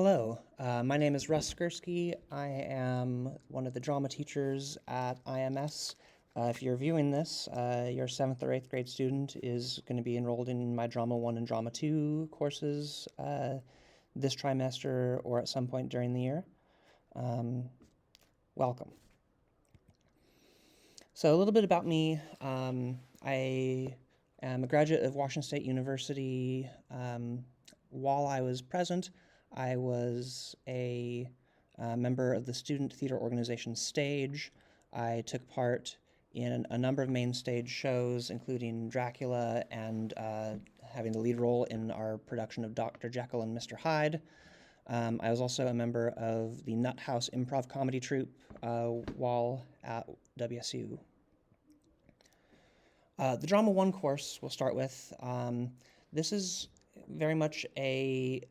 Hello, my name is Russ Skurski. I am one of the drama teachers at IMS. If you're viewing this, your 7th or 8th grade student is going to be enrolled in my Drama 1 and Drama 2 courses this trimester or at some point during the year. Welcome. So a little bit about me. I am a graduate of Washington State University. While I was present, I was a member of the student theater organization Stage. I took part in a number of main stage shows, including Dracula and having the lead role in our production of Dr. Jekyll and Mr. Hyde. I was also a member of the Nut House improv comedy troupe while at WSU. The Drama 1 course we'll start with. This is very much a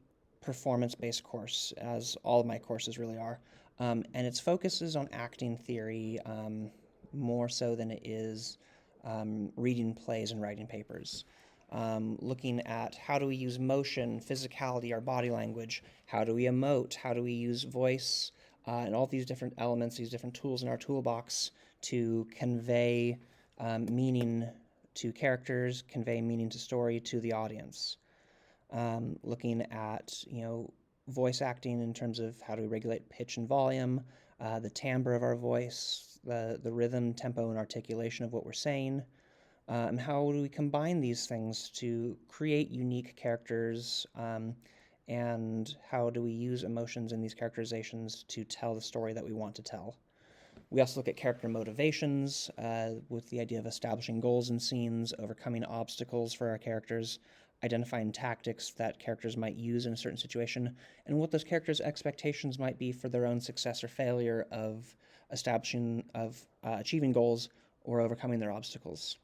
performance-based course, as all of my courses really are. And its focus is on acting theory more so than it is reading plays and writing papers. Looking at how do we use motion, physicality, our body language, how do we emote, how do we use voice, and all these different elements, these different tools in our toolbox to convey meaning to characters, convey meaning to story to the audience. Looking at, voice acting in terms of how do we regulate pitch and volume, the timbre of our voice, the rhythm, tempo, and articulation of what we're saying, and how do we combine these things to create unique characters, and how do we use emotions in these characterizations to tell the story that we want to tell. We also look at character motivations with the idea of establishing goals and scenes, overcoming obstacles for our characters, identifying tactics that characters might use in a certain situation, and what those characters' expectations might be for their own success or failure of achieving goals or overcoming their obstacles.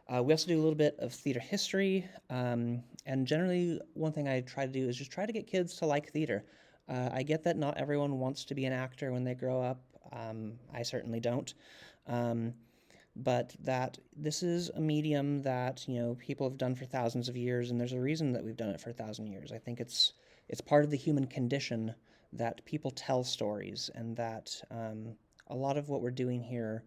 We also do a little bit of theater history, and generally one thing I try to do is just try to get kids to like theater. I get that not everyone wants to be an actor when they grow up. I certainly don't. But that this is a medium that, people have done for thousands of years, and there's a reason that we've done it for 1,000 years. I think it's part of the human condition that people tell stories, and that a lot of what we're doing here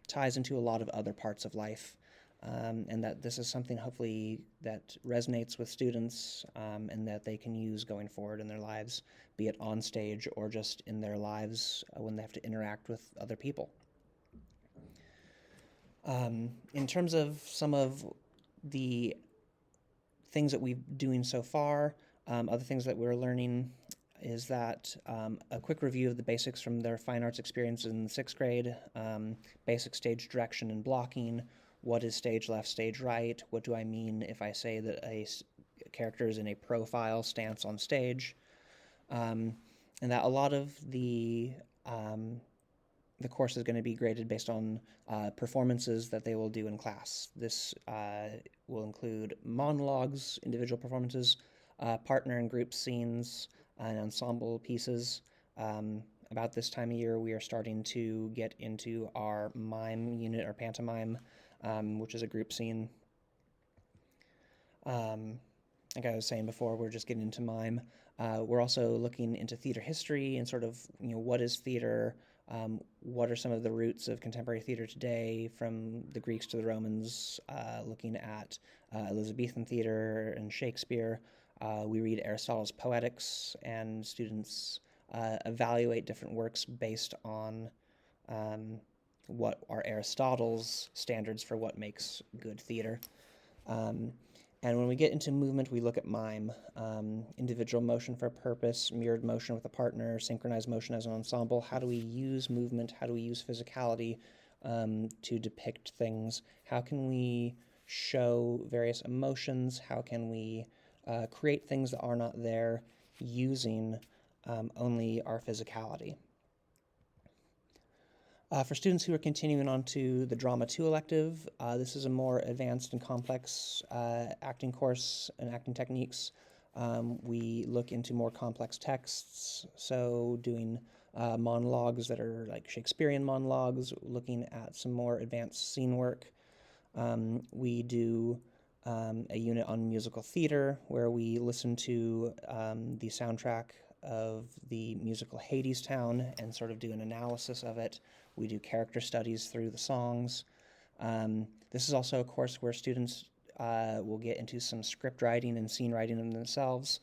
ties into a lot of other parts of life, and that this is something hopefully that resonates with students, and that they can use going forward in their lives, be it on stage or just in their lives when they have to interact with other people. In terms of some of the things that we're doing so far, other things that we're learning is that a quick review of the basics from their fine arts experience in 6th grade, basic stage direction and blocking, what is stage left, stage right, what do I mean if I say that a character is in a profile stance on stage, and that a lot of the course is going to be graded based on performances that they will do in class. This will include monologues, individual performances, partner and group scenes, and ensemble pieces. About this time of year, we are starting to get into our mime unit, or pantomime, which is a group scene. Like I was saying before, we're just getting into mime. We're also looking into theater history and sort of, what is theater? What are some of the roots of contemporary theater today, from the Greeks to the Romans, looking at Elizabethan theater and Shakespeare. We read Aristotle's Poetics, and students evaluate different works based on what are Aristotle's standards for what makes good theater. And when we get into movement, we look at mime, individual motion for a purpose, mirrored motion with a partner, synchronized motion as an ensemble. How do we use movement? How do we use physicality to depict things? How can we show various emotions? How can we create things that are not there using only our physicality? For students who are continuing on to the Drama 2 elective, this is a more advanced and complex acting course and acting techniques. We look into more complex texts, so doing monologues that are like Shakespearean monologues, looking at some more advanced scene work. We do a unit on musical theater where we listen to the soundtrack of the musical Hadestown and sort of do an analysis of it. We do character studies through the songs. This is also a course where students will get into some script writing and scene writing themselves,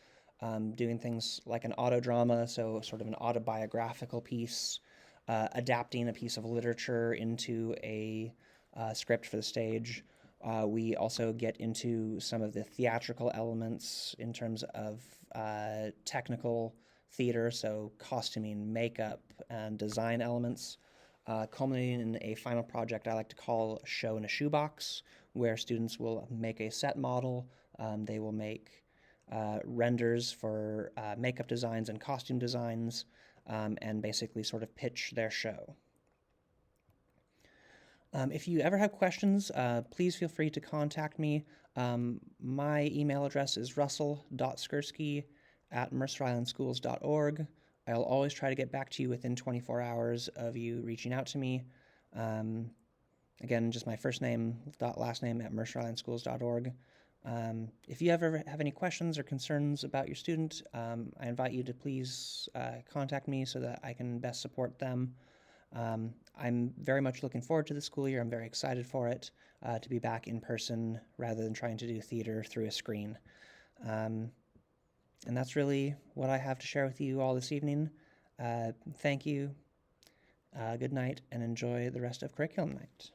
doing things like an autodrama, so sort of an autobiographical piece, adapting a piece of literature into a script for the stage. We also get into some of the theatrical elements in terms of technical theater, so costuming, makeup, and design elements, culminating in a final project I like to call Show in a Shoebox, where students will make a set model, they will make renders for makeup designs and costume designs, and basically sort of pitch their show. If you ever have questions, please feel free to contact me. My email address is russell.skursky@mercerislandschools.org. I'll always try to get back to you within 24 hours of you reaching out to me. Again, just my first name, last name at mercerislandschools.org. If you ever have any questions or concerns about your student, I invite you to please contact me so that I can best support them. I'm very much looking forward to the school year. I'm very excited for it, to be back in person rather than trying to do theater through a screen. And that's really what I have to share with you all this evening. Thank you, good night, and enjoy the rest of curriculum night.